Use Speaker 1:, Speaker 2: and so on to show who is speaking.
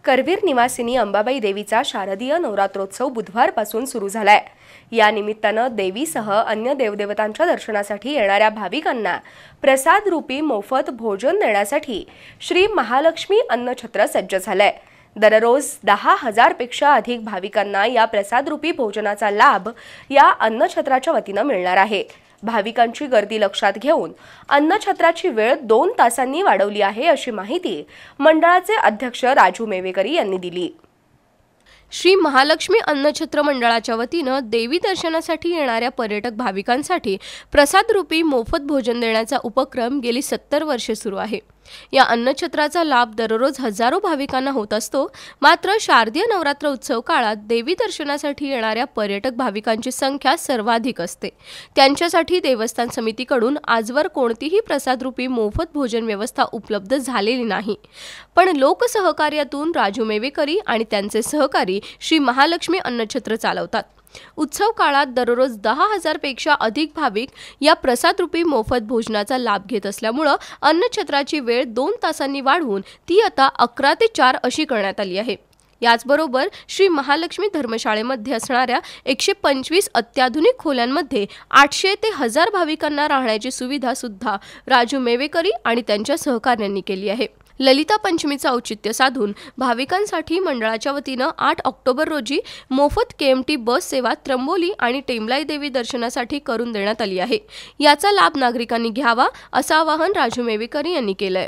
Speaker 1: करवीर निवासिनी अंबाबाई देवीचा शारदीय नवरात्रोत्सव बुधवारपासून सुरू झालाय। या निमित्तानं देवीसह अन्य देवदेवतांच्या दर्शनासाठी येणाऱ्या भाविकांना प्रसाद रूपी मोफत भोजन देण्यासाठी श्री महालक्ष्मी अन्नछत्र सज्ज झालंय। दररोज 10,000 पेक्षा अधिक भाविकांना या प्रसाद रूपी भोजनाचा लाभ या अन्नछत्राच्या वतीनं मिळणार आहे। भाविकांची गर्दी लक्षात घेऊन अन्नछत्राची वेळ 2 तासांनी वाढवली आहे, अशी माहिती मंडळाचे अध्यक्ष राजू मेवेकरी यांनी दिली।
Speaker 2: श्री महालक्ष्मी अन्नछत्र मंडळाच्या वतीनं देवी दर्शनासाठी येणाऱ्या पर्यटक भाविकांसाठी प्रसाद रूपी मोफत भोजन देण्याचा उपक्रम गेली 70 वर्षे सुरू आहे। या अन्नछत्राचा लाभ दररोज हजारो भाविकांना होत असतो। मात्र शारदीय नवरात्र उत्सव काळात देवी दर्शनासाठी येणाऱ्या पर्यटक भाविकांची संख्या सर्वाधिक असते। त्यांच्यासाठी देवस्थान समितीकडून आजवर कोणतीही प्रसाद रूपी मोफत भोजन व्यवस्था उपलब्ध झालेली नाही। पण लोकसहकार्यातून राजू मेवेकरी आणि त्यांचे सहकारी श्री महालक्ष्मी अन्नछत्र चालवतात। उत्सव काळात दररोज 10,000 पेक्षा अधिक भाविक या प्रसाद रूपी मोफत भोजनाचा लाभ घेत असल्यामुळे अन्नछत्राची वेळ 2 तासांनी वाढवून ती आता 11 ते 4 अशी करण्यात आली आहे। याचबरोबर श्री महालक्ष्मी धर्मशाळेमध्ये असणाऱ्या 125 अत्याधुनिक खोल्यांमध्ये 800 ते 1000 भाविकांना राहण्याची सुविधा सुद्धा राजू मेवेकरी आणि त्यांच्या सहकार्यांनी केली आहे। ललिता पंचमीचं औचित्य साधून भाविकांसाठी मंडळाच्या वतीनं 8 ऑक्टोबर रोजी मोफत KMT बस सेवा त्र्यंबोली आणि टेमलाई देवी दर्शनासाठी करून देण्यात आली आहे। याचा लाभ नागरिकांनी घ्यावा असं आवाहन राजू मेवेकरी यांनी केलंय।